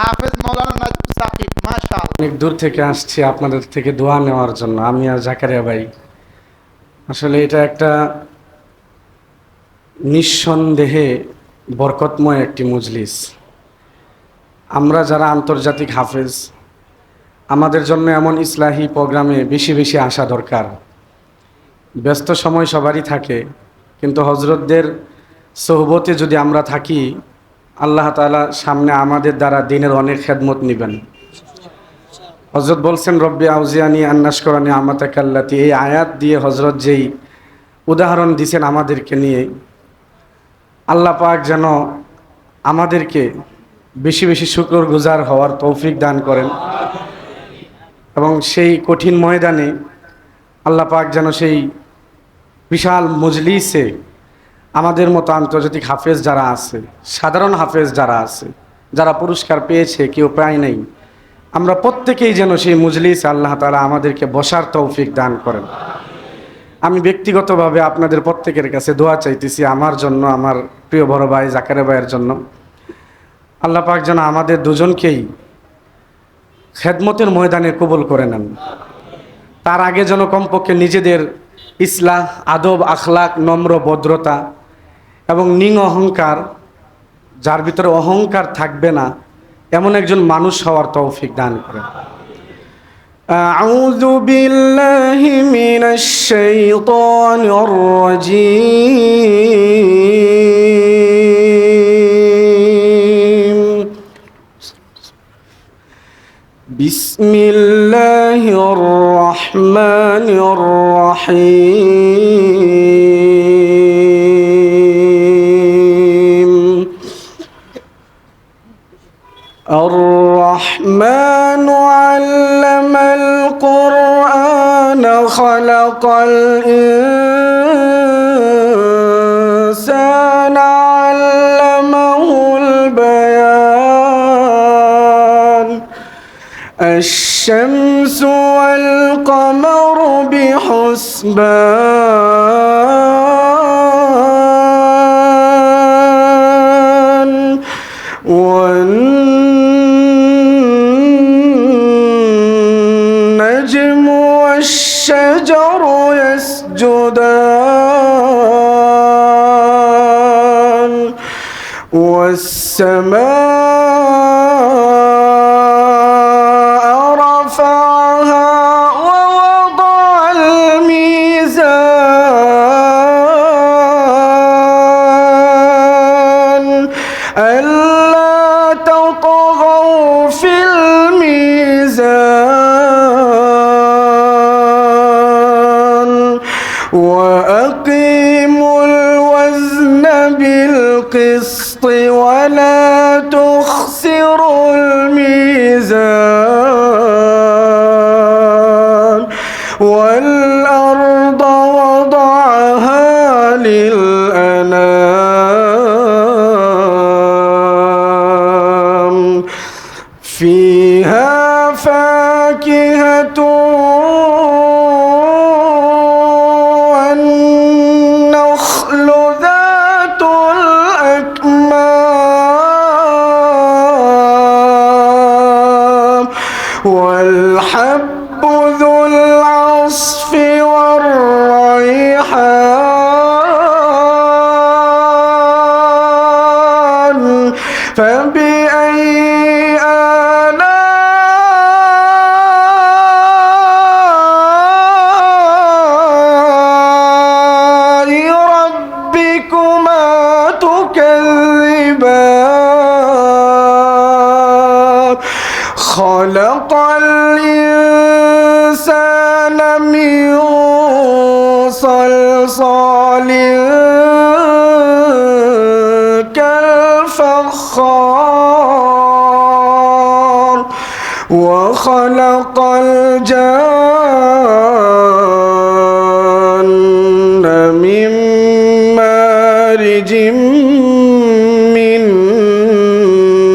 হাফেজ মাওলানা নাজমুল সাকিব, মাশাআল্লাহ। অনেক দূর থেকে আসছি আপনাদের থেকে দোয়া নেওয়ার জন্য, আমি আর জাকারিয়া ভাই। আসলে এটা একটা নিঃসন্দেহে বরকতময় একটি মজলিস। আমরা যারা আন্তর্জাতিক হাফেজ, আমাদের জন্য এমন ইসলাহি প্রোগ্রামে বেশি বেশি আসা দরকার। ব্যস্ত সময় সবারই থাকে, কিন্তু হজরতদের সোহবতে যদি আমরা থাকি, আল্লাহ তাআলা সামনে আমাদের দ্বারা দিনের অনেক খেদমত নেবেন। হজরত বলছেন রব্বি আউজিয়ানি আন্নাশকরানি আমাতাকাল্লাতি, এই আয়াত দিয়ে হজরত যেই উদাহরণ দিয়েছেন আমাদেরকে নিয়ে, আল্লাহ পাক যেন আমাদেরকে বেশি বেশি শুকরগুজার হওয়ার তৌফিক দান করেন, এবং সেই কঠিন ময়দানে আল্লাহ পাক যেন সেই বিশাল মজলিসে আমাদের মতো আন্তর্জাতিক হাফেজ যারা আছে, সাধারণ হাফেজ যারা আছে, যারা পুরস্কার পেয়েছে কেউ পায় নাই, আমরা প্রত্যেকেই যেন সেই মজলিসে আল্লাহ তাআলা আমাদেরকে বসার তৌফিক দান করেন। আমি ব্যক্তিগতভাবে আপনাদের প্রত্যেকের কাছে দোয়া চাইতেছি, আমার জন্য, আমার প্রিয় বড় ভাই জাকারিয়া ভাইয়ের জন্য। আল্লাহ পাক যেন আমাদের দুজনকেই খেদমতের ময়দানে কবুল করে নেন। তার আগে যেন কমপক্ষে নিজেদের ইসলাহ, আদব, আখলাক, নম্র, ভদ্রতা এবং নিং অহংকার, যার ভিতরে অহংকার থাকবে না, এমন একজন মানুষ হওয়ার তৌফিক দান করেন। আউযু বিল্লাহি মিনাশ শাইতানির রাজীম। বিসমিল্লাহির রহমানির রহিম। الرحمن علم القرآن خلق الإنسان علمه البيان الشمس والقمر بحسبان والنجم والشجر يسجدان والسماء رفعها ووضع الميزان ألا تطغوا في الميزان وأقيموا الوزن بالقسط ولا تخسروا الميزان والأرض وضعها للأنام فيها فاكهة والنخل ذات الأكمام والحب ذو العصف والريحان فبأي آلاء ربكما تكذبان خلق الإنسان من صلصال كالفخار وخلق الجان من مارج من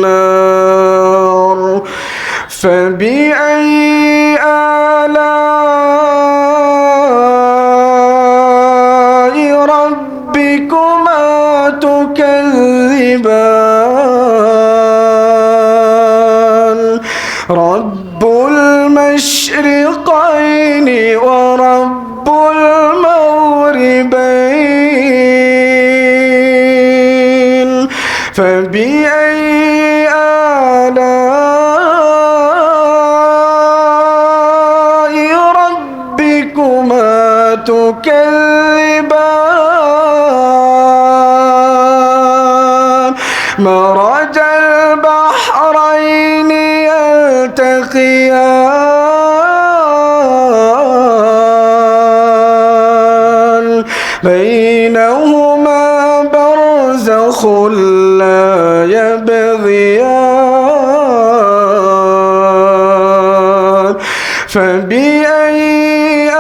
نار فبأي آلاء ربكما تكذبان رب المشرقين ورب المغربين فبأي آلاء ربكما تكذبان مرج البحرين يلتقيان بينهما برزخ لا يبغيان فبأي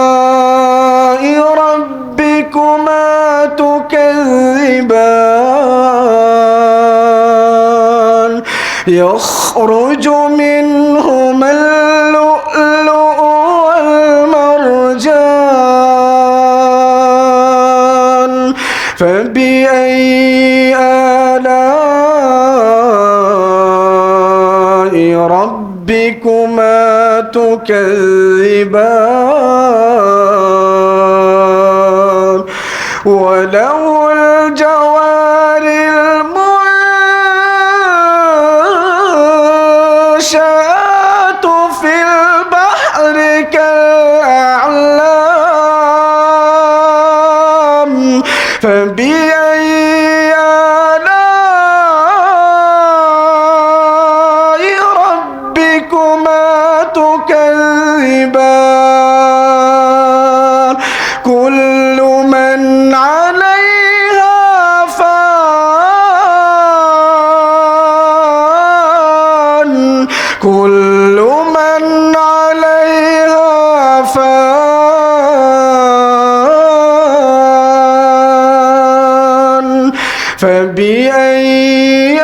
آلاء ربكما تكذبان يخرج منهما اللؤلؤ والمرجان فبأي آلاء ربكما تكذبان وله الجوار المنشآت في البحر كالأعلام فبأي آلاء ربكما تكذبان كل من عليها فان كل من عليها فان فبأي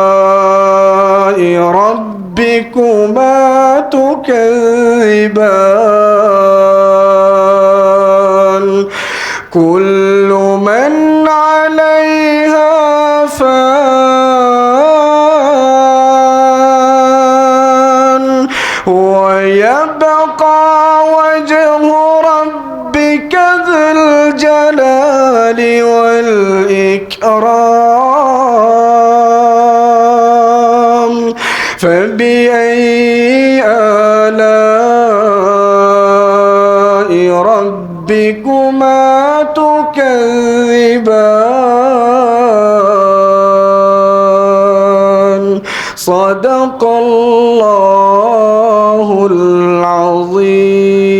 آلاء ربكما تكذبان كل من عليها فان ويبقى وجه ربك ذو الجلال والإكرام فبأي آلاء ربكما تكذبان صدق الله العظيم.